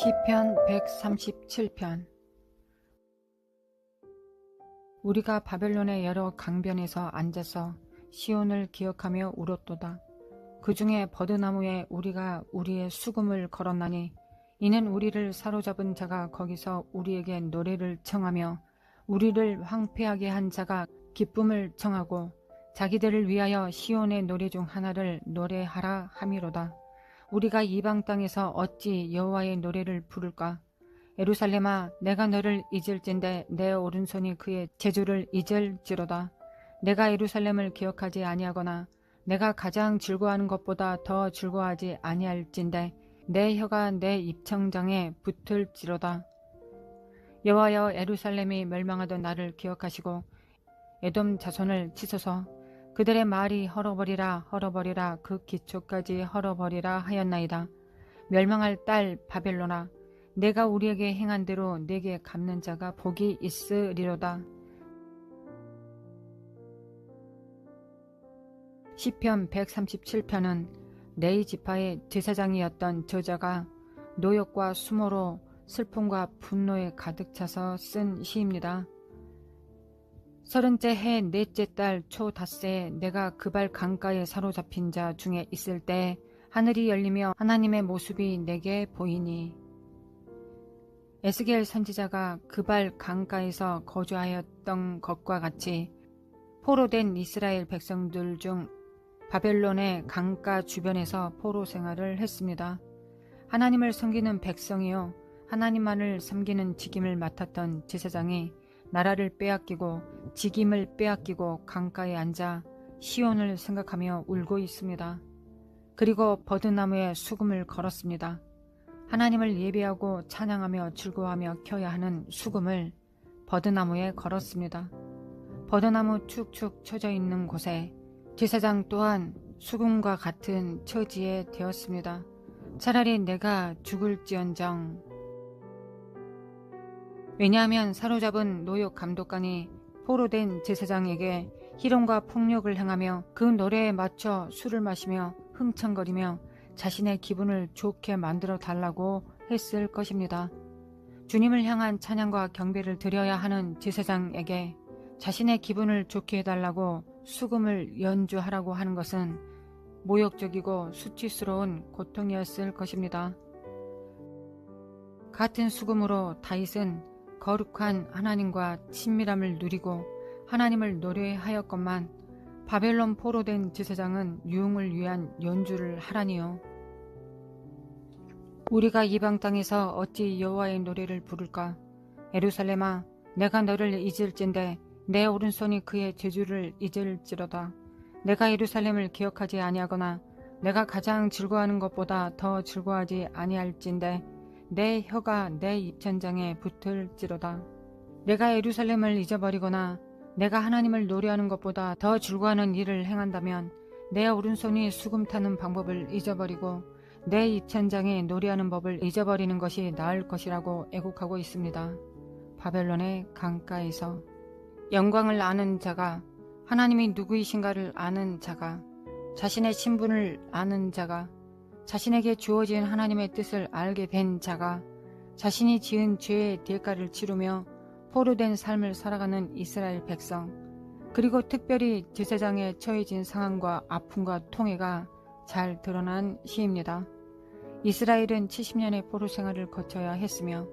시편 137편. 우리가 바벨론의 여러 강변에서 앉아서 시온을 기억하며 울었도다. 그 중에 버드나무에 우리가 우리의 수금을 걸었나니 이는 우리를 사로잡은 자가 거기서 우리에게 노래를 청하며 우리를 황폐하게 한 자가 기쁨을 청하고 자기들을 위하여 시온의 노래 중 하나를 노래하라 함이로다. 우리가 이방 땅에서 어찌 여호와의 노래를 부를까? 예루살렘아, 내가 너를 잊을진대 내 오른손이 그의 제주를 잊을지로다. 내가 예루살렘을 기억하지 아니하거나 내가 가장 즐거워하는 것보다 더 즐거워하지 아니할진대 내 혀가 내 입천장에 붙을지로다. 여호와여, 예루살렘이 멸망하던 날을 기억하시고 에돔 자손을 치소서. 그들의 말이 헐어버리라 헐어버리라 그 기초까지 헐어버리라 하였나이다. 멸망할 딸 바벨론아, 내가 우리에게 행한 대로 내게 갚는 자가 복이 있으리로다. 시편 137편은 레위 지파의 제사장이었던 저자가 노역과 수모로 슬픔과 분노에 가득 차서 쓴 시입니다. 30째 해 넷째 달 초 닷새에 내가 그발 강가에 사로잡힌 자 중에 있을 때 하늘이 열리며 하나님의 모습이 내게 보이니. 에스겔 선지자가 그발 강가에서 거주하였던 것과 같이 포로된 이스라엘 백성들 중 바벨론의 강가 주변에서 포로 생활을 했습니다. 하나님을 섬기는 백성이요 하나님만을 섬기는 직임을 맡았던 제사장이 나라를 빼앗기고 직임을 빼앗기고 강가에 앉아 시온을 생각하며 울고 있습니다. 그리고 버드나무에 수금을 걸었습니다. 하나님을 예배하고 찬양하며 즐거워하며 켜야 하는 수금을 버드나무에 걸었습니다. 버드나무 축축 쳐져 있는 곳에 제사장 또한 수금과 같은 처지에 되었습니다. 차라리 내가 죽을지언정. 왜냐하면 사로잡은 노역 감독관이 포로된 제사장에게 희롱과 폭력을 행하며 그 노래에 맞춰 술을 마시며 흥청거리며 자신의 기분을 좋게 만들어 달라고 했을 것입니다. 주님을 향한 찬양과 경배를 드려야 하는 제사장에게 자신의 기분을 좋게 해달라고 수금을 연주하라고 하는 것은 모욕적이고 수치스러운 고통이었을 것입니다. 같은 수금으로 다윗은 거룩한 하나님과 친밀함을 누리고 하나님을 노래하였건만 바벨론 포로된 제사장은 유흥을 위한 연주를 하라니요. 우리가 이방 땅에서 어찌 여호와의 노래를 부를까? 예루살렘아, 내가 너를 잊을진대 내 오른손이 그의 제주를 잊을지로다. 내가 예루살렘을 기억하지 아니하거나 내가 가장 즐거워하는 것보다 더 즐거워하지 아니할진대 내 혀가 내 입천장에 붙을지로다. 내가 예루살렘을 잊어버리거나 내가 하나님을 노래하는 것보다 더 즐거워하는 일을 행한다면 내 오른손이 수금 타는 방법을 잊어버리고 내 입천장에 노래하는 법을 잊어버리는 것이 나을 것이라고 애곡하고 있습니다. 바벨론의 강가에서 영광을 아는 자가, 하나님이 누구이신가를 아는 자가, 자신의 신분을 아는 자가, 자신에게 주어진 하나님의 뜻을 알게 된 자가, 자신이 지은 죄의 대가를 치르며 포로된 삶을 살아가는 이스라엘 백성, 그리고 특별히 제사장에 처해진 상황과 아픔과 통해가 잘 드러난 시입니다. 이스라엘은 70년의 포로 생활을 거쳐야 했으며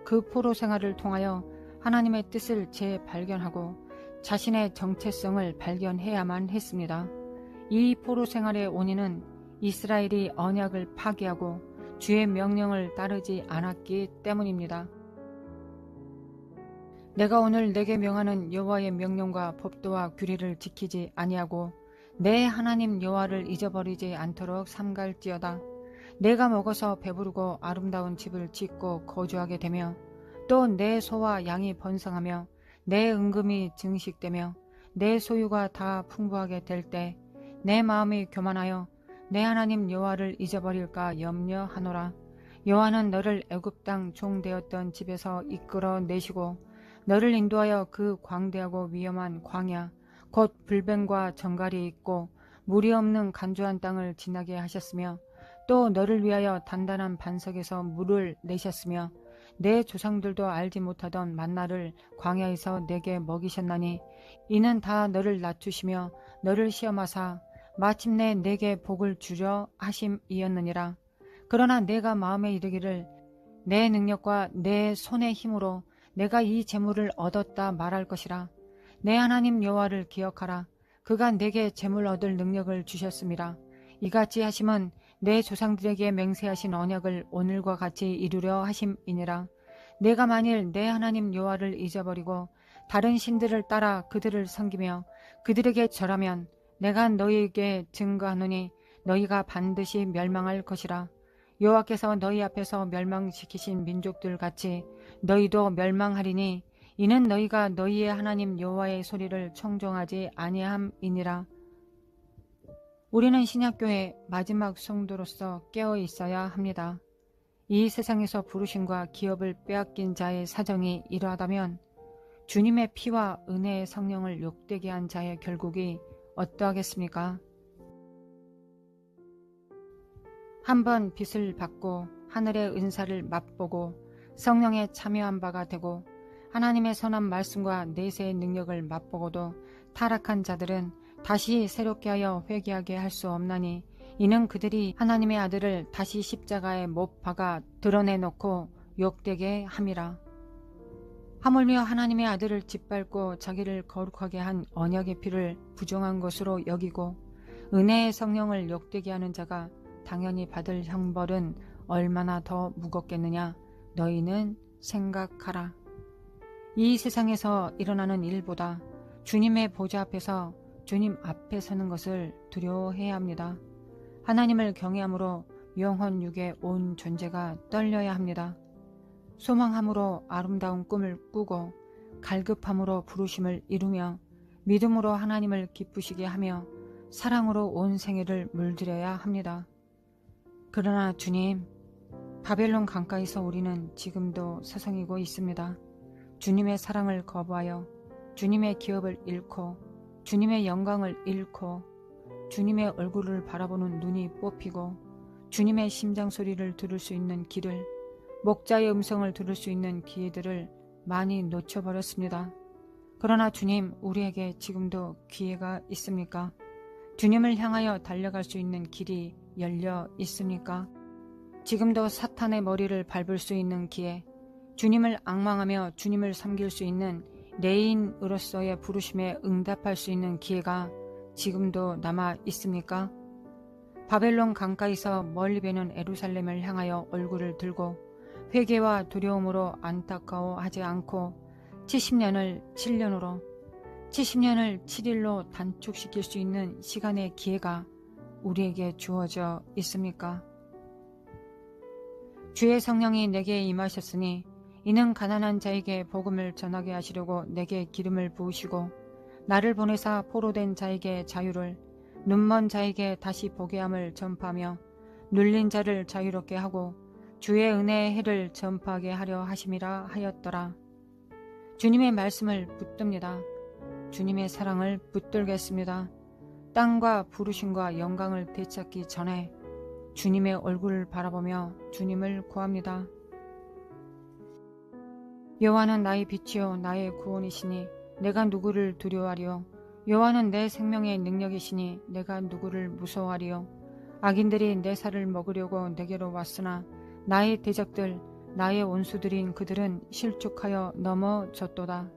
그 포로 생활을 통하여 하나님의 뜻을 재발견하고 자신의 정체성을 발견해야만 했습니다. 이 포로 생활의 원인은 이스라엘이 언약을 파기하고 주의 명령을 따르지 않았기 때문입니다. 내가 오늘 내게 명하는 여호와의 명령과 법도와 규례를 지키지 아니하고 내 하나님 여호와를 잊어버리지 않도록 삼갈지어다. 내가 먹어서 배부르고 아름다운 집을 짓고 거주하게 되며 또 내 소와 양이 번성하며 내 은금이 증식되며 내 소유가 다 풍부하게 될 때 내 마음이 교만하여 내 하나님 여호와를 잊어버릴까 염려하노라. 여호와는 너를 애굽 땅 종 되었던 집에서 이끌어 내시고 너를 인도하여 그 광대하고 위험한 광야 곧 불뱀과 정갈이 있고 물이 없는 간조한 땅을 지나게 하셨으며 또 너를 위하여 단단한 반석에서 물을 내셨으며 내 조상들도 알지 못하던 만나를 광야에서 내게 먹이셨나니 이는 다 너를 낮추시며 너를 시험하사 마침내 내게 복을 주려 하심이었느니라. 그러나 내가 마음에 이르기를 내 능력과 내 손의 힘으로 내가 이 재물을 얻었다 말할 것이라. 내 하나님 여호와를 기억하라. 그가 내게 재물 얻을 능력을 주셨음이라. 이같이 하심은 내 조상들에게 맹세하신 언약을 오늘과 같이 이루려 하심이니라. 내가 만일 내 하나님 여호와를 잊어버리고 다른 신들을 따라 그들을 섬기며 그들에게 절하면 내가 너희에게 증거하노니 너희가 반드시 멸망할 것이라. 여호와께서 너희 앞에서 멸망시키신 민족들 같이 너희도 멸망하리니 이는 너희가 너희의 하나님 여호와의 소리를 청종하지 아니함이니라. 우리는 신약교회 마지막 성도로서 깨어 있어야 합니다. 이 세상에서 부르심과 기업을 빼앗긴 자의 사정이 이러하다면 주님의 피와 은혜의 성령을 욕되게 한 자의 결국이 어떠하겠습니까? 한번 빛을 받고 하늘의 은사를 맛보고 성령에 참여한 바가 되고 하나님의 선한 말씀과 내세의 능력을 맛보고도 타락한 자들은 다시 새롭게 하여 회개하게 할 수 없나니 이는 그들이 하나님의 아들을 다시 십자가에 못 박아 드러내놓고 욕되게 함이라. 하물며 하나님의 아들을 짓밟고 자기를 거룩하게 한 언약의 피를 부정한 것으로 여기고 은혜의 성령을 욕되게 하는 자가 당연히 받을 형벌은 얼마나 더 무겁겠느냐 너희는 생각하라. 이 세상에서 일어나는 일보다 주님의 보좌 앞에서 주님 앞에 서는 것을 두려워해야 합니다. 하나님을 경외함으로 영혼 육의 온 존재가 떨려야 합니다. 소망함으로 아름다운 꿈을 꾸고 갈급함으로 부르심을 이루며 믿음으로 하나님을 기쁘시게 하며 사랑으로 온 생애를 물들여야 합니다. 그러나 주님, 바벨론 강가에서 우리는 지금도 서성이고 있습니다. 주님의 사랑을 거부하여 주님의 기업을 잃고 주님의 영광을 잃고 주님의 얼굴을 바라보는 눈이 뽑히고 주님의 심장 소리를 들을 수 있는 귀를, 목자의 음성을 들을 수 있는 귀들을 많이 놓쳐버렸습니다. 그러나 주님, 우리에게 지금도 기회가 있습니까? 주님을 향하여 달려갈 수 있는 길이 열려 있습니까? 지금도 사탄의 머리를 밟을 수 있는 기회, 주님을 앙망하며 주님을 섬길 수 있는 레인으로서의 부르심에 응답할 수 있는 기회가 지금도 남아 있습니까? 바벨론 강가에서 멀리 배는 예루살렘을 향하여 얼굴을 들고 회개와 두려움으로 안타까워하지 않고 70년을 7년으로 70년을 7일로 단축시킬 수 있는 시간의 기회가 우리에게 주어져 있습니까? 주의 성령이 내게 임하셨으니 이는 가난한 자에게 복음을 전하게 하시려고 내게 기름을 부으시고 나를 보내사 포로된 자에게 자유를, 눈먼 자에게 다시 보게 함을 전파하며 눌린 자를 자유롭게 하고 주의 은혜의 해를 전파하게 하려 하심이라 하였더라. 주님의 말씀을 붙듭니다. 주님의 사랑을 붙들겠습니다. 땅과 부르심과 영광을 되찾기 전에 주님의 얼굴을 바라보며 주님을 구합니다. 여호와는 나의 빛이요 나의 구원이시니 내가 누구를 두려워하리요. 여호와는 내 생명의 능력이시니 내가 누구를 무서워하리요. 악인들이 내 살을 먹으려고 내게로 왔으나 나의 대적들 나의 원수들인 그들은 실족하여 넘어졌도다.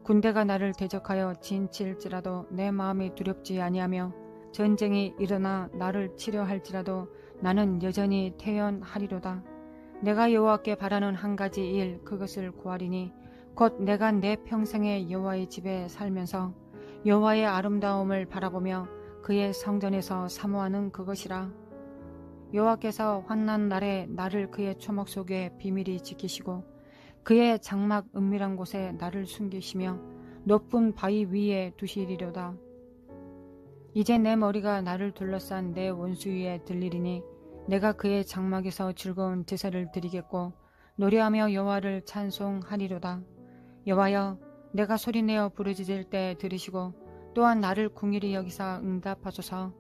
군대가 나를 대적하여 진칠지라도 내 마음이 두렵지 아니하며 전쟁이 일어나 나를 치려 할지라도 나는 여전히 태연하리로다. 내가 여호와께 바라는 한 가지 일 그것을 구하리니 곧 내가 내 평생에 여호와의 집에 살면서 여호와의 아름다움을 바라보며 그의 성전에서 사모하는 그것이라. 여호와께서 환난 날에 나를 그의 초목 속에 비밀히 지키시고 그의 장막 은밀한 곳에 나를 숨기시며 높은 바위 위에 두시리로다. 이제 내 머리가 나를 둘러싼 내 원수 위에 들리리니 내가 그의 장막에서 즐거운 제사를 드리겠고 노래하며 여호와를 찬송하리로다. 여호와여, 내가 소리내어 부르짖을 때 들으시고 또한 나를 긍휼히 여기사 응답하소서.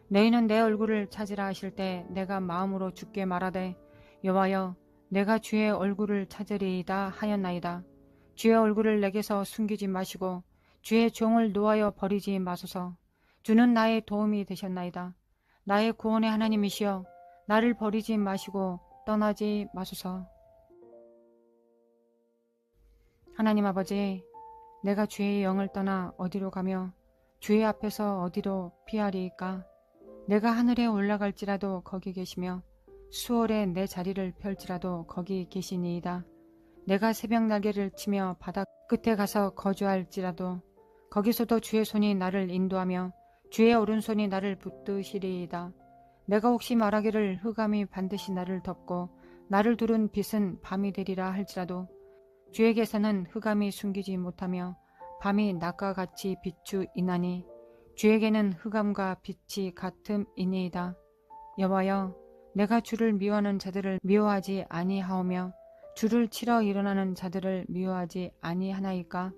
너희는 내 얼굴을 찾으라 하실 때 내가 마음으로 주께 말하되 여호와여 내가 주의 얼굴을 찾으리이다 하였나이다. 주의 얼굴을 내게서 숨기지 마시고 주의 종을 노하여 버리지 마소서. 주는 나의 도움이 되셨나이다. 나의 구원의 하나님이시여 나를 버리지 마시고 떠나지 마소서. 하나님 아버지, 내가 주의 영을 떠나 어디로 가며 주의 앞에서 어디로 피하리이까? 내가 하늘에 올라갈지라도 거기 계시며 수월에 내 자리를 펼지라도 거기 계시니이다. 내가 새벽 날개를 치며 바다 끝에 가서 거주할지라도 거기서도 주의 손이 나를 인도하며 주의 오른손이 나를 붙드시리이다. 내가 혹시 말하기를 흑암이 반드시 나를 덮고 나를 두른 빛은 밤이 되리라 할지라도 주에게서는 흑암이 숨기지 못하며 밤이 낮과 같이 비추이나니 주에게는 흑암과 빛이 같음이니이다. 여호와여 내가 주를 미워하는 자들을 미워하지 아니하오며 주를 치러 일어나는 자들을 미워하지 아니하나이까?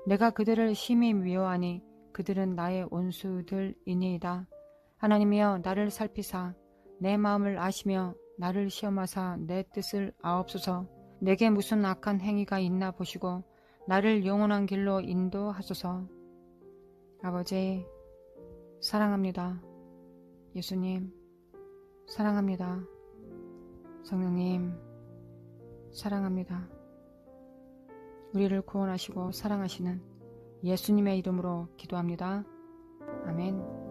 내가 그들을 심히 미워하니 그들은 나의 원수들이니이다. 하나님이여 나를 살피사 내 마음을 아시며 나를 시험하사 내 뜻을 아옵소서. 내게 무슨 악한 행위가 있나 보시고 나를 영원한 길로 인도하소서. 아버지 사랑합니다. 예수님 사랑합니다. 성령님 사랑합니다. 우리를 구원하시고 사랑하시는 예수님의 이름으로 기도합니다. 아멘.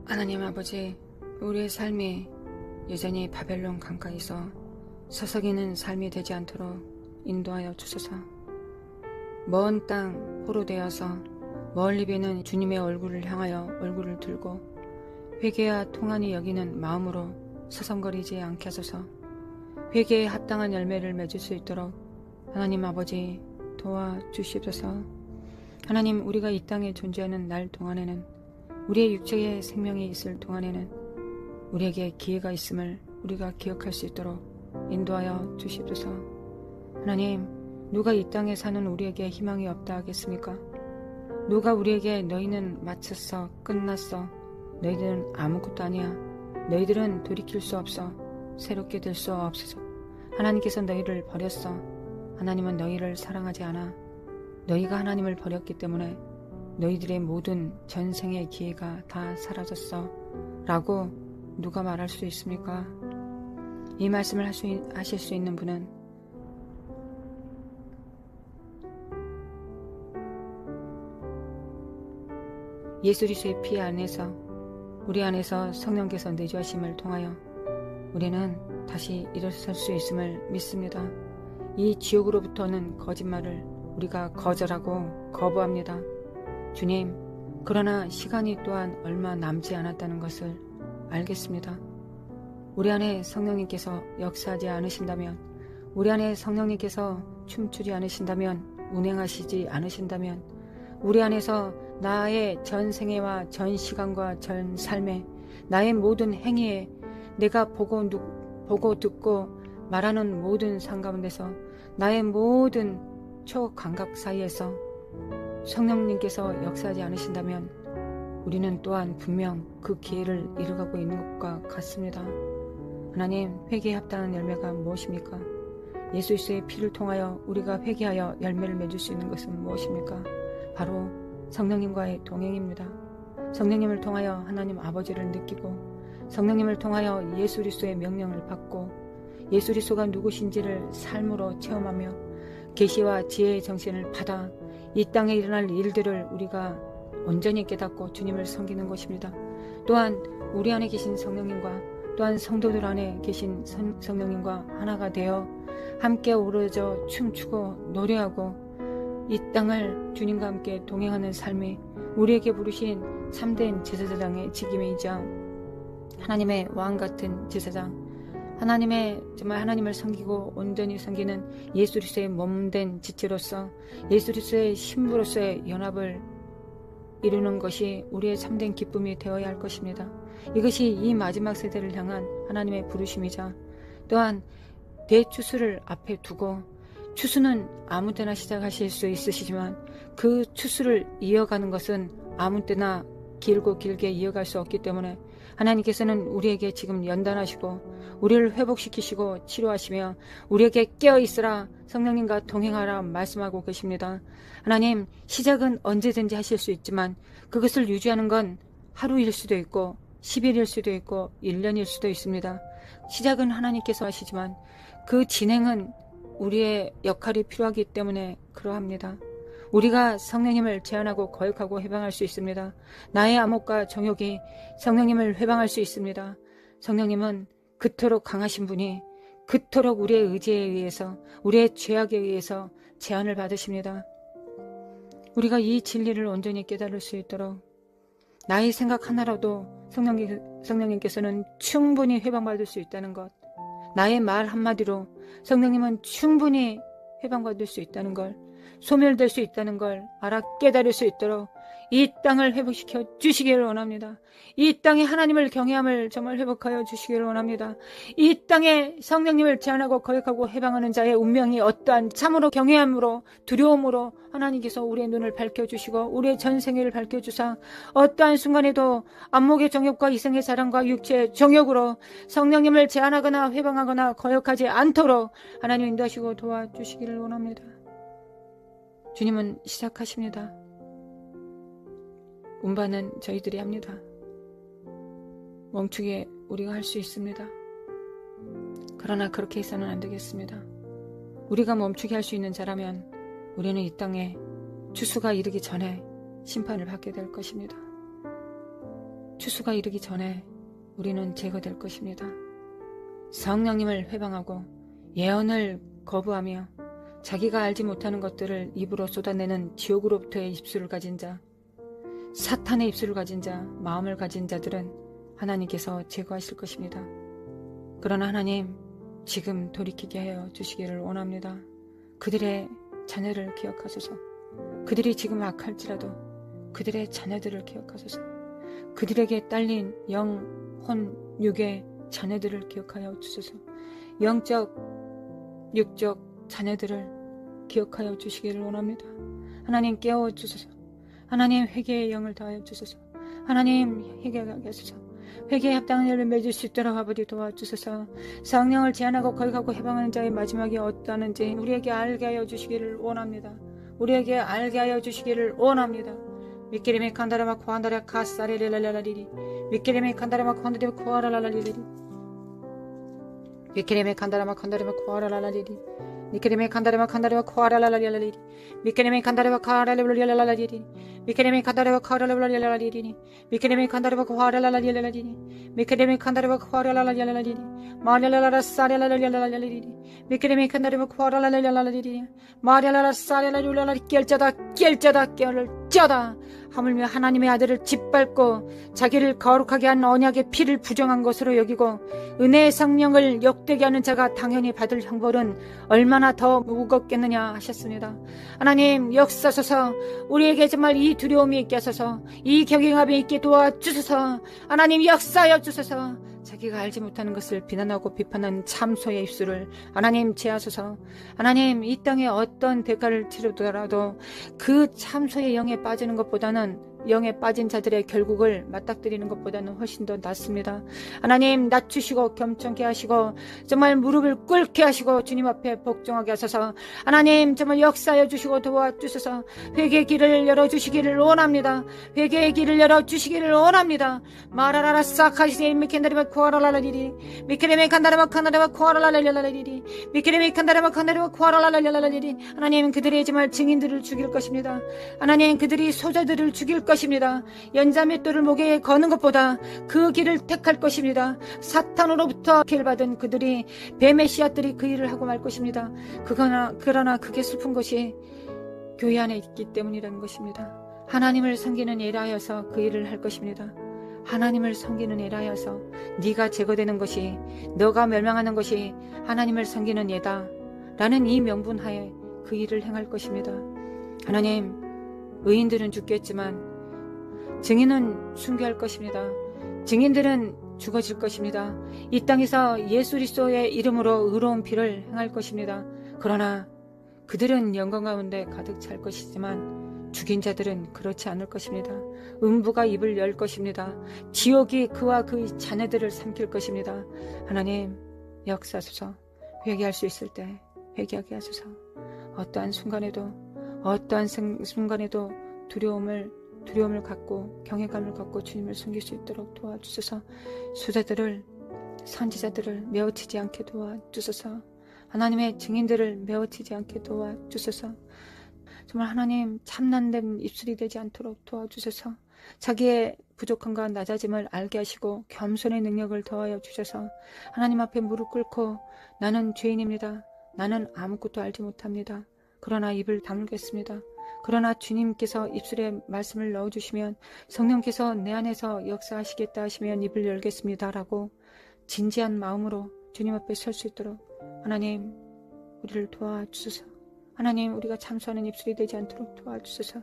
하나님 아버지, 우리의 삶이 여전히 바벨론 강가에서 서성이는 삶이 되지 않도록 인도하여 주소서. 먼 땅 포로되어서 멀리 비는 주님의 얼굴을 향하여 얼굴을 들고 회개와 통한이 여기는 마음으로 서성거리지 않게 하소서. 회개에 합당한 열매를 맺을 수 있도록 하나님 아버지 도와주시옵소서. 하나님, 우리가 이 땅에 존재하는 날 동안에는, 우리의 육체의 생명이 있을 동안에는 우리에게 기회가 있음을 우리가 기억할 수 있도록 인도하여 주시옵소서. 하나님, 누가 이 땅에 사는 우리에게 희망이 없다 하겠습니까? 누가 우리에게 너희는 마쳤어, 끝났어, 너희들은 아무것도 아니야, 너희들은 돌이킬 수 없어, 새롭게 될 수 없어서 하나님께서 너희를 버렸어, 하나님은 너희를 사랑하지 않아, 너희가 하나님을 버렸기 때문에 너희들의 모든 전생의 기회가 다 사라졌어 라고 누가 말할 수 있습니까? 이 말씀을 하실 수 있는 분은 예수 그리스도의 피 안에서, 우리 안에서 성령께서 내주하심을 통하여 우리는 다시 일어설 수 있음을 믿습니다. 이 지옥으로부터는 거짓말을 우리가 거절하고 거부합니다. 주님, 그러나 시간이 또한 얼마 남지 않았다는 것을 알겠습니다. 우리 안에 성령님께서 역사하지 않으신다면, 우리 안에 성령님께서 춤추지 않으신다면, 운행하시지 않으신다면, 우리 안에서 나의 전 생애와 전 시간과 전 삶에, 나의 모든 행위에, 내가 보고 듣고 말하는 모든 삶 가운데서, 나의 모든 초감각 사이에서 성령님께서 역사하지 않으신다면 우리는 또한 분명 그 기회를 잃어가고 있는 것과 같습니다. 하나님, 회개에 합당한 열매가 무엇입니까? 예수 그리스도의 피를 통하여 우리가 회개하여 열매를 맺을 수 있는 것은 무엇입니까? 바로 성령님과의 동행입니다. 성령님을 통하여 하나님 아버지를 느끼고, 성령님을 통하여 예수 그리스도의 명령을 받고, 예수 그리스도가 누구신지를 삶으로 체험하며 계시와 지혜의 정신을 받아 이 땅에 일어날 일들을 우리가 온전히 깨닫고 주님을 섬기는 것입니다. 또한 우리 안에 계신 성령님과, 또한 성도들 안에 계신 성령님과 하나가 되어 함께 어우러져 춤추고 노래하고 이 땅을 주님과 함께 동행하는 삶이 우리에게 부르신 참된 제사장의 직임이자 하나님의 왕같은 제사장, 하나님의 정말 하나님을 섬기고 온전히 섬기는 예수 그리스도의 몸된 지체로서, 예수 그리스도의 신부로서의 연합을 이루는 것이 우리의 참된 기쁨이 되어야 할 것입니다. 이것이 이 마지막 세대를 향한 하나님의 부르심이자 또한 대추수를 앞에 두고 추수는 아무 때나 시작하실 수 있으시지만 그 추수를 이어가는 것은 아무 때나 길고 길게 이어갈 수 없기 때문에 하나님께서는 우리에게 지금 연단하시고 우리를 회복시키시고 치료하시며 우리에게 깨어있으라 성령님과 동행하라 말씀하고 계십니다. 하나님, 시작은 언제든지 하실 수 있지만 그것을 유지하는 건 하루일 수도 있고 10일일 수도 있고 1년일 수도 있습니다. 시작은 하나님께서 하시지만 그 진행은 우리의 역할이 필요하기 때문에 그러합니다. 우리가 성령님을 제한하고 거역하고 해방할 수 있습니다. 나의 암흑과 정욕이 성령님을 해방할 수 있습니다. 성령님은 그토록 강하신 분이 그토록 우리의 의지에 의해서 우리의 죄악에 의해서 제한을 받으십니다. 우리가 이 진리를 온전히 깨달을 수 있도록 나의 생각 하나라도 성령님께서는 충분히 해방받을 수 있다는 것, 나의 말 한마디로 성령님은 충분히 해방받을 수 있다는 걸, 소멸될 수 있다는 걸 알아 깨달을 수 있도록 이 땅을 회복시켜 주시기를 원합니다. 이 땅에 하나님을 경외함을 정말 회복하여 주시기를 원합니다. 이 땅에 성령님을 제한하고 거역하고 해방하는 자의 운명이 어떠한 참으로 경외함으로 두려움으로 하나님께서 우리의 눈을 밝혀주시고 우리의 전생애를 밝혀주사 어떠한 순간에도 안목의 정욕과 이생의 사랑과 육체의 정욕으로 성령님을 제한하거나 회방하거나 거역하지 않도록 하나님 인도하시고 도와주시기를 원합니다. 주님은 시작하십니다. 운반은 저희들이 합니다. 멈추게 우리가 할 수 있습니다. 그러나 그렇게 해서는 안 되겠습니다. 우리가 멈추게 할 수 있는 자라면 우리는 이 땅에 추수가 이르기 전에 심판을 받게 될 것입니다. 추수가 이르기 전에 우리는 제거될 것입니다. 성령님을 회방하고 예언을 거부하며 자기가 알지 못하는 것들을 입으로 쏟아내는 지옥으로부터의 입술을 가진 자, 사탄의 입술을 가진 자, 마음을 가진 자들은 하나님께서 제거하실 것입니다. 그러나 하나님, 지금 돌이키게 하여 주시기를 원합니다. 그들의 자녀를 기억하소서. 그들이 지금 악할지라도 그들의 자녀들을 기억하소서. 그들에게 딸린 영, 혼, 육의 자녀들을 기억하여 주소서. 영적, 육적 자녀들을 기억하여 주시기를 원합니다. 하나님 깨워 주소서. 하나님 회개의 영을 더하여 주소서. 하나님 회개하게 하소서. 회개에 합당한 열매 맺을 수 있도록 아버지 도와주소서. 성령을 제한하고 거역하고 해방하는 자의 마지막이 어떠한지 우리에게 알게 하여 주시기를 원합니다. 우리에게 알게 하여 주시기를 원합니다. 미케레메 칸다라마 코한다라 카사레레랄랄리리 미케레메 칸다라마 코한다라 코아라랄리리 미케레메 칸다라마 칸다라마 코아라랄리리 미케레메 칸다라마 칸다라마 코아라랄리리 미케레메 칸다라마 카라랄리리 미케레메 칸다라마 카라랄리리 미케레메 칸다라마 코아라랄리리 미케레메 칸다라마 코아라랄리리 마리알라라 사레랄리리 미케레메 칸다라마 코아라랄리리 마리알라라 사레랄리리 깰자다 깰자다 하물며 하나님의 아들을 짓밟고 자기를 거룩하게 한 언약의 피를 부정한 것으로 여기고 은혜의 성령을 욕되게 하는 자가 당연히 받을 형벌은 얼마나 더 무겁겠느냐 하셨습니다. 하나님 역사소서. 우리에게 정말 이 두려움이 있게 하소서. 이 경외감이 있게 도와주소서. 하나님 역사하여 주소서. 자기가 알지 못하는 것을 비난하고 비판하는 참소의 입술을 하나님 제하소서. 하나님 이 땅에 어떤 대가를 치르더라도 그 참소의 영에 빠지는 것보다는 영에 빠진 자들의 결국을 맞닥뜨리는 것보다는 훨씬 더 낫습니다. 하나님 낮추시고 겸손케 하시고 정말 무릎을 꿇게 하시고 주님 앞에 복종하게 하소서. 하나님 정말 역사하여 주시고 도와주소서. 회개의 길을 열어주시기를 원합니다. 회개의 길을 열어주시기를 원합니다. 마라라라 싹하시세 미켄다리마 코아라라리리 미케레메 칸다리마 칸다리마 코아라라리리 미케레메 칸다리마 칸다리마 코아라라리리 하나님 그들의 정말 증인들을 죽일 것입니다. 하나님 그들이 소자들을 죽일 것입니다. 연자맷돌을 목에 거는 것보다 그 길을 택할 것입니다. 사탄으로부터 길받은 그들이 뱀의 씨앗들이 그 일을 하고 말 것입니다. 그러나 그게 슬픈 것이 교회 안에 있기 때문이라는 것입니다. 하나님을 섬기는 예라여서 그 일을 할 것입니다. 하나님을 섬기는 예라여서 네가 제거되는 것이 너가 멸망하는 것이 하나님을 섬기는 예다 라는 이 명분하에 그 일을 행할 것입니다. 하나님 의인들은 죽겠지만 증인은 순교할 것입니다. 증인들은 죽어질 것입니다. 이 땅에서 예수 그리스도의 이름으로 의로운 피를 행할 것입니다. 그러나 그들은 영광 가운데 가득 찰 것이지만 죽인 자들은 그렇지 않을 것입니다. 음부가 입을 열 것입니다. 지옥이 그와 그 자녀들을 삼킬 것입니다. 하나님 역사하소서. 회개할 수 있을 때 회개하게 하소서. 어떠한 순간에도 두려움을 갖고 경외감을 갖고 주님을 숨길 수 있도록 도와주소서. 수자들을 선지자들을 메어치지 않게 도와주소서. 하나님의 증인들을 메어치지 않게 도와주소서. 정말 하나님 참난된 입술이 되지 않도록 도와주소서. 자기의 부족함과 낮아짐을 알게 하시고 겸손의 능력을 더하여 주셔서 하나님 앞에 무릎 꿇고 나는 죄인입니다. 나는 아무것도 알지 못합니다. 그러나 입을 다물겠습니다. 그러나 주님께서 입술에 말씀을 넣어주시면 성령께서 내 안에서 역사하시겠다 하시면 입을 열겠습니다 라고 진지한 마음으로 주님 앞에 설 수 있도록 하나님 우리를 도와주소서. 하나님 우리가 참소하는 입술이 되지 않도록 도와주소서.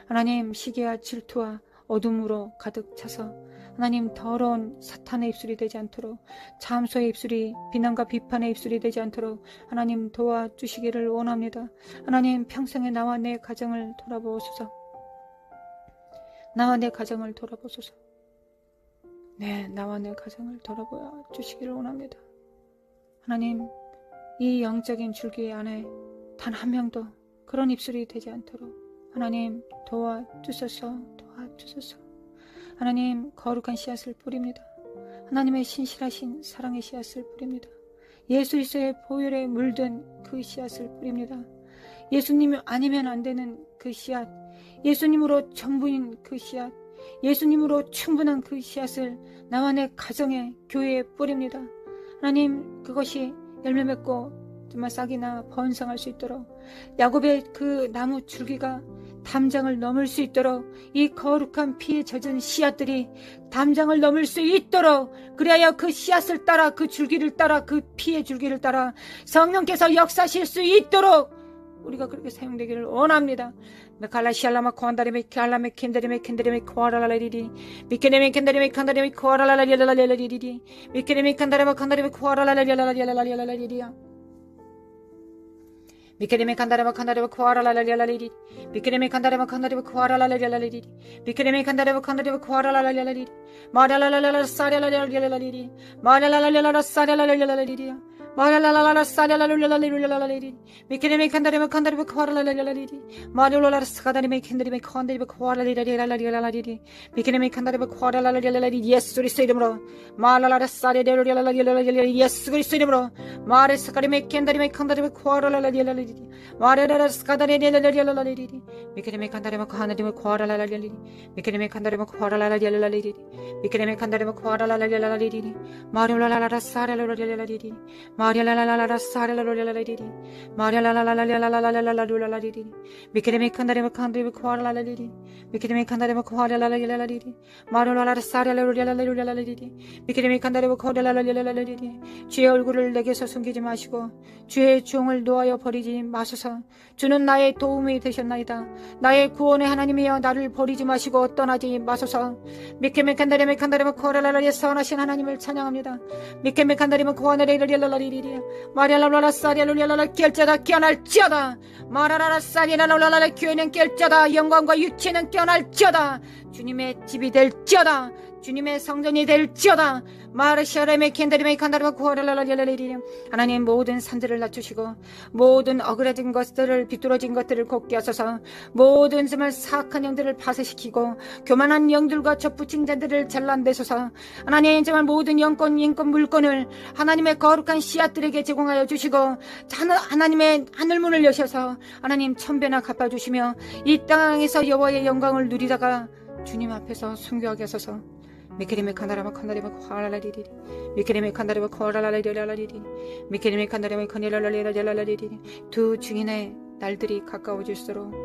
하나님 시기와 질투와 어둠으로 가득 차서 하나님 더러운 사탄의 입술이 되지 않도록 참소의 입술이 비난과 비판의 입술이 되지 않도록 하나님 도와주시기를 원합니다. 하나님 평생에 나와 내 가정을 돌아보소서. 나와 내 가정을 돌아보소서. 네, 나와 내 가정을 돌아보아 주시기를 원합니다. 하나님 이 영적인 줄기 안에 단 한 명도 그런 입술이 되지 않도록 하나님 도와주소서. 하나님 거룩한 씨앗을 뿌립니다. 하나님의 신실하신 사랑의 씨앗을 뿌립니다. 예수 그리스도의 보혈에 물든 그 씨앗을 뿌립니다. 예수님이 아니면 안 되는 그 씨앗, 예수님으로 전부인 그 씨앗, 예수님으로 충분한 그 씨앗을 나와 내 가정에 교회에 뿌립니다. 하나님 그것이 열매 맺고 정말 싹이나 번성할 수 있도록 야곱의 그 나무 줄기가 담장을 넘을 수 있도록 이 거룩한 피에 젖은 씨앗들이 담장을 넘을 수 있도록 그리하여 그 씨앗을 따라 그 줄기를 따라 그 피의 줄기를 따라 성령께서 역사하실 수 있도록 우리가 그렇게 사용되기를 원합니다. 메칼라시알라마 코안다리메 칼라메 켄데리메 켄데리메 코아라라리리 미케네메 켄데리메 칸다리메 코아라라라리라리리리 미케네메 칸다리메 칸다리메 코아라라라리라리라리라리리야 미케레메 칸다레마 칸다레마 코아라라라리라리리 미케레메 칸다레마 칸다레마 코아라라라리라리리 미케레메 칸다레마 칸다레마 코아라라라리라리리 마라라라라라 사라라라리라리리 마라라라라라 사라라라리라리리 마라라라라 사라라라리라리리 미케레메 칸다레마 칸다레마 코아라라라리라리리 마라라라라 사다리메 캔다리메 칸다리메 코아라라라리라리라리리 미케레메 칸다레마 코아라라라리라리리 예수 그리스도 이름으로 마라라라 사라라라리라리라리리 예수 그리스도 이름으로 마레스카리메 캔다리메 칸다리메 코아라라라리라리리 마라라라 스카다리라리라리라리리 미케레메 칸다레마 하나님의 코아라라라리라리리 미케레메 칸다레마 코아라라라리라리리 미케레메 칸다레마 코아라라라리라리리 마리올라라라 사라라라리라리리 마리올라라라라 사라라라리라리리 마리올라라라라라라라라라라리리 미케레메 칸다레마 칸다레마 코아라라라리리 미케레메 칸다레마 코아라라라리라리리 마리올라라라 사라라라라라라라리리 미케레메 칸다레마 코아라라라리라리리 주의 얼굴을 내게서 숨기지 마시고 주의 종을 놓아여 버리지 마소서. 주는 나의 도움이 되셨나이다. 나의 구원의 하나님이여 나를 버리지 마시고 떠나지 마소서. 미케메칸다리메 칸다리메 코아라라리에 선하신 하나님을 찬양합니다. 미케메칸다리메 코아라라리라리라리리 마리알라라라 사리알라라라 결자다 깨어날지어다. 마라라라 사리알라라라 교회는 결자다. 영광과 유치는 깨어날지어다. 주님의 집이 될지어다. 주님의 성전이 될지어다. 마르샤레메 켄다리메 칸다리메 코아라라라리라리리 하나님 모든 산들을 낮추시고 모든 어그러진 것들을 비뚤어진 것들을 곱게 하소서. 모든 정말 사악한 영들을 파쇄시키고 교만한 영들과 접붙인 자들을 잘라내소서. 하나님 정말 모든 영권 인권 물권을 하나님의 거룩한 씨앗들에게 제공하여 주시고 하나님의 하늘문을 여셔서 하나님 천배나 갚아주시며 이 땅에서 여호와의 영광을 누리다가 주님 앞에서 순교하게 하소서. 미케레메 칸다라마 칸다리마 코아라라리리 미케레메 칸다리마 코아라라리라리리 미케레메 칸다리마 칸이라라리라리라리리 두 증인의 날들이 가까워질수록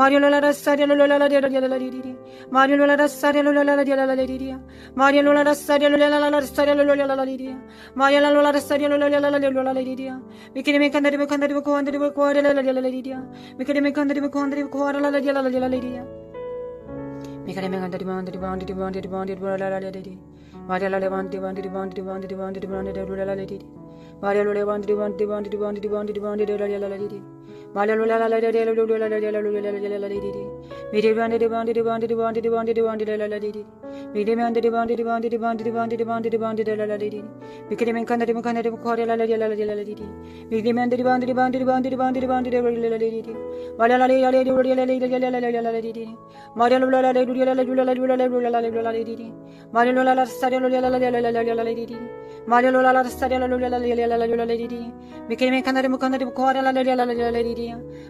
마리올라라 사리올라라리리리 마리올라라 사리올라라리리리 마리올라라 사리올라라리리리 마리올라라 사리올라라리리리 미케레메 칸다리메 칸다리메 코안다리메 코아라라리리리 미케레메 칸다리메 코안다리메 코아라라리리리 미케레메 칸다리메 안다리메 안다리메 안다리메 안다리메 마리올라라 반디 반디 반디 반디 반디 반디 마리올라라 반디 반디 반디 반디 반디 반디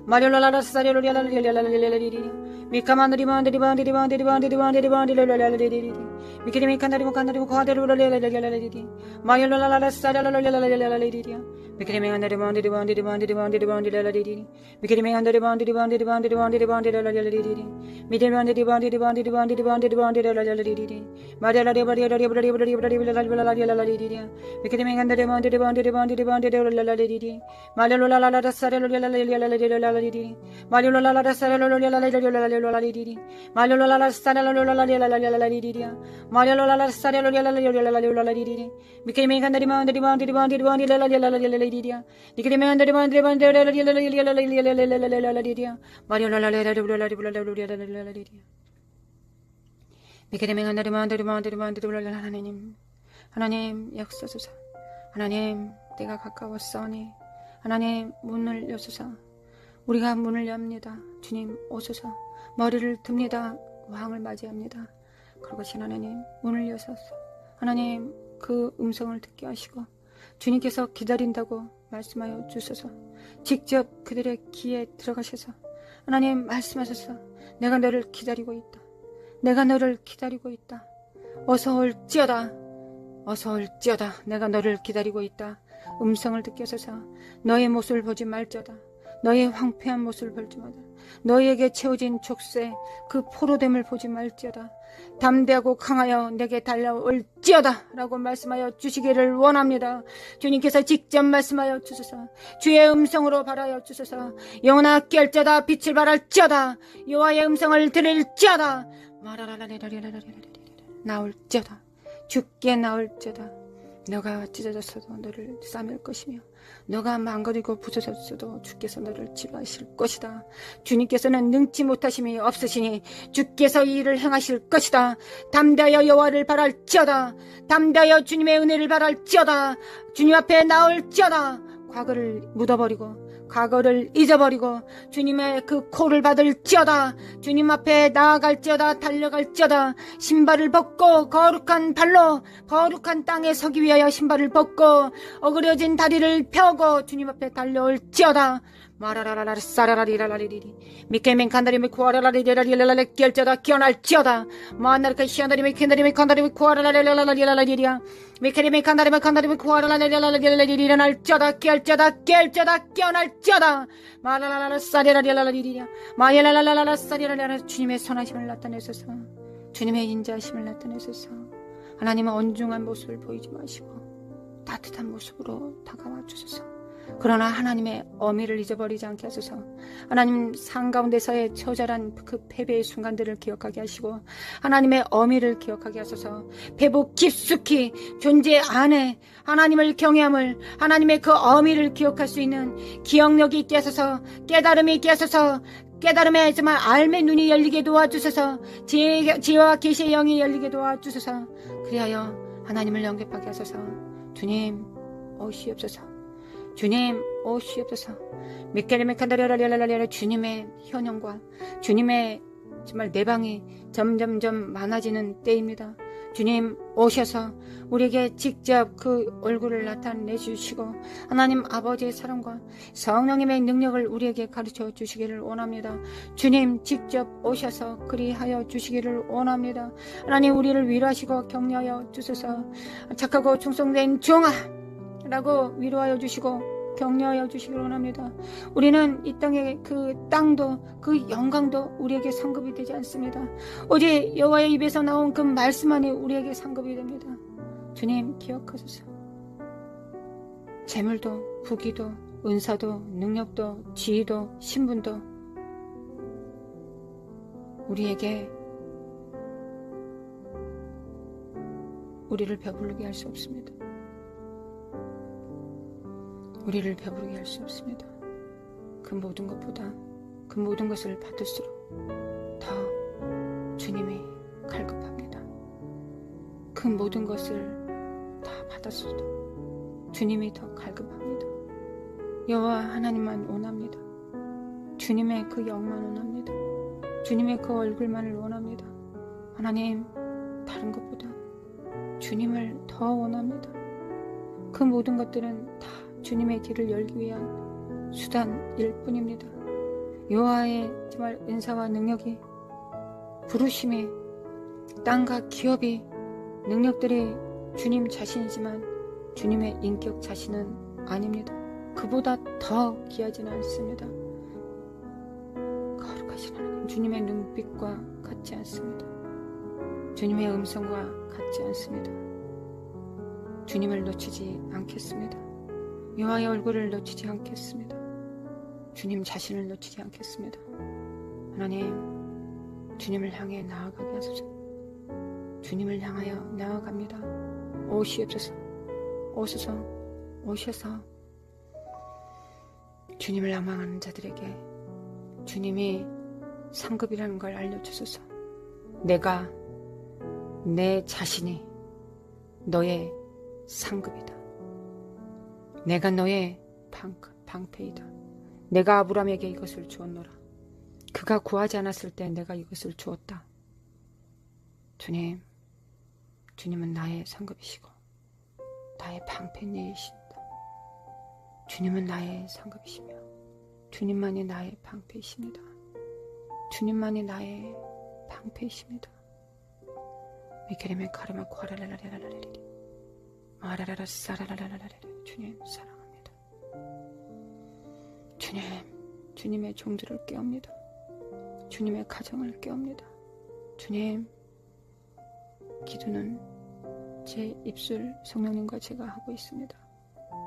마리올라라 사리올라라리리리 미카만드리 만드리 만드리 만드리 만드리 만드리 만드리 미키리 칸다리모 칸다리모 코아데로라리리리 마리올라라 사리올라라리리리 미키리 만드리 만드리 만드리 만드리 만드리 만드리 미키리 만드리 만드리 만드리 만드리 만드리 만드리 미데 만드리 만드리 만드리 만드리 만드리 만드리 마리올라리 바리올라리 바리 바리 바리 바리 미키리 만드리 만드리 만드리 만드리 만드리 마리올라라 사리올라라리리리 마리올라라 사리올라라리리리 마리올라라 사리올라라리리리 마리올라라 사리올라라리리리 미케메 칸다리 만다리 만다리 만다리 만다리 니케메 칸다리 만다리 만다리 마리올라라리리리 미케메 칸다리 만다리 만다리 만다리 하나님 역사소서 하나님 때가 가까웠사오니 하나님 문을 여소서 우리가 문을 엽니다. 주님 오소서 머리를 듭니다. 왕을 맞이합니다. 그러신 하나님 문을 여소서 하나님 그 음성을 듣게 하시고 주님께서 기다린다고 말씀하여 주소서 직접 그들의 귀에 들어가셔서 하나님 말씀하셔서 내가 너를 기다리고 있다. 내가 너를 기다리고 있다. 어서 올지어다. 어서 올지어다. 내가 너를 기다리고 있다. 음성을 듣게 하소서 너의 모습을 보지 말지어다. 너의 황폐한 모습을 볼지 마라. 너희에게 채워진 족쇄 그 포로됨을 보지 말지어다. 담대하고 강하여 내게 달려올지어다 라고 말씀하여 주시기를 원합니다. 주님께서 직접 말씀하여 주소서 주의 음성으로 바라여 주소서 영혼아 깨알지어다. 빛을 발할지어다. 여호와의 음성을 들을지어다. 나올지어다. 죽게 나올지어다. 너가 찢어졌어도 너를 싸맬 것이며 너가 망가지고 부서졌어도 주께서 너를 치료하실 것이다. 주님께서는 능치 못하심이 없으시니 주께서 이 일을 행하실 것이다. 담대하여 여호와를 바랄지어다. 담대하여 주님의 은혜를 바랄지어다. 주님 앞에 나올지어다. 과거를 묻어버리고 과거를 잊어버리고 주님의 그 코를 받을지어다. 주님 앞에 나아갈지어다. 달려갈지어다. 신발을 벗고 거룩한 발로 거룩한 땅에 서기 위하여 신발을 벗고 어그려진 다리를 펴고 주님 앞에 달려올지어다. 마라라라라 사라라리라라리리 미케멘 칸다리미 코아라라리라리라라리 결자다 기어날지어다. 마나르카 시안다리미 캔다리미 칸다리미 코아라라라라라리라라리리야 미케리미 칸다리미 칸다리미 코아라라라라라리라라리 일어날지어다. 결자다 기어날지어다. 마라라라라 사리라리라라리리야 마야라라라라 사리라리라 주님의 선하심을 나타내소서. 주님의 인자하심을 나타내소서. 하나님은 언중한 모습을 보이지 마시고 따뜻한 모습으로 다가와 주소서. 그러나 하나님의 어미를 잊어버리지 않게 하소서. 하나님 상 가운데서의 처절한 그 패배의 순간들을 기억하게 하시고 하나님의 어미를 기억하게 하소서. 배부 깊숙이 존재 안에 하나님을 경외함을 하나님의 그 어미를 기억할 수 있는 기억력이 있게 하소서. 깨달음이 있게 하소서. 깨달음에 정말 알매 눈이 열리게 도와주소서. 지혜와 계시의 영이 열리게 도와주소서. 그리하여 하나님을 영접하게 하소서. 주님 오시옵소서. 주님 오시옵소서. 미케레메칸다리라리라리라 주님의 현현과 주님의 정말 내방이 점점점 많아지는 때입니다. 주님 오셔서 우리에게 직접 그 얼굴을 나타내 주시고 하나님 아버지의 사랑과 성령님의 능력을 우리에게 가르쳐 주시기를 원합니다. 주님 직접 오셔서 그리하여 주시기를 원합니다. 하나님 우리를 위로하시고 격려하여 주소서. 착하고 충성된 종아 라고 위로하여 주시고 격려하여 주시길 원합니다. 우리는 이 땅의 그 땅도 그 영광도 우리에게 상급이 되지 않습니다. 오직 여호와의 입에서 나온 그 말씀만이 우리에게 상급이 됩니다. 주님 기억하소서. 재물도 부귀도 은사도 능력도 지위도 신분도 우리에게 우리를 배부르게 할 수 없습니다. 우리를 배부르게 할 수 없습니다. 그 모든 것보다 그 모든 것을 받을수록 더 주님이 갈급합니다. 그 모든 것을 다 받았어도 주님이 더 갈급합니다. 여호와 하나님만 원합니다. 주님의 그 영만 원합니다. 주님의 그 얼굴만을 원합니다. 하나님, 다른 것보다 주님을 더 원합니다. 그 모든 것들은 다 주님의 길을 열기 위한 수단일 뿐입니다. 여호와의 정말 은사와 능력이, 부르심이, 땅과 기업이, 능력들이 주님 자신이지만 주님의 인격 자신은 아닙니다. 그보다 더 귀하지는 않습니다. 거룩하신 하나님, 주님의 눈빛과 같지 않습니다. 주님의 음성과 같지 않습니다. 주님을 놓치지 않겠습니다. 여호와의 얼굴을 놓치지 않겠습니다. 주님 자신을 놓치지 않겠습니다. 하나님, 주님을 향해 나아가게 하소서. 주님을 향하여 나아갑니다. 오시옵소서. 오소서. 오셔서 주님을仰망하는 자들에게 주님이 상급이라는 걸 알려주소서. 내 자신이 너의 상급이다. 내가 너의 방패이다. 내가 아브라함에게 이것을 주었노라. 그가 구하지 않았을 때 내가 이것을 주었다. 주님, 주님은 나의 상급이시고 나의 방패이십니다. 주님은 나의 상급이시며 주님만이 나의 방패이십니다. 주님만이 나의 방패이십니다. 미케레메 카르마 코아라라라라라라리 마라라라 사라라라라라리. 주님 사랑합니다. 주님의 종들을 깨웁니다. 주님의 가정을 깨웁니다. 주님, 기도는 제 입술 성령님과 제가 하고 있습니다.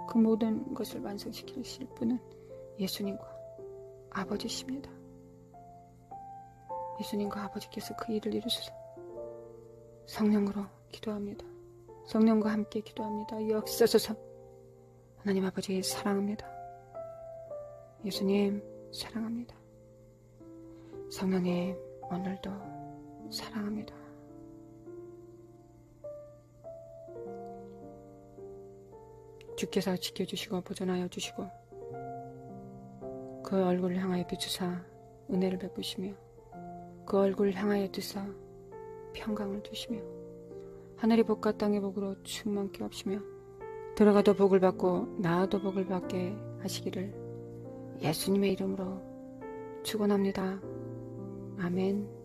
그 모든 것을 완성시키실 분은 예수님과 아버지십니다. 예수님과 아버지께서 그 일을 이루소서. 성령으로 기도합니다. 성령과 함께 기도합니다. 역사소서. 하나님 아버지 사랑합니다. 예수님 사랑합니다. 성령님 오늘도 사랑합니다. 주께서 지켜주시고 보존하여 주시고 그 얼굴을 향하여 비추사 은혜를 베푸시며 그 얼굴을 향하여 두사 평강을 주시며 하늘의 복과 땅의 복으로 충만케 하시며 들어가도 복을 받고 나와도 복을 받게 하시기를 예수님의 이름으로 축원합니다. 아멘.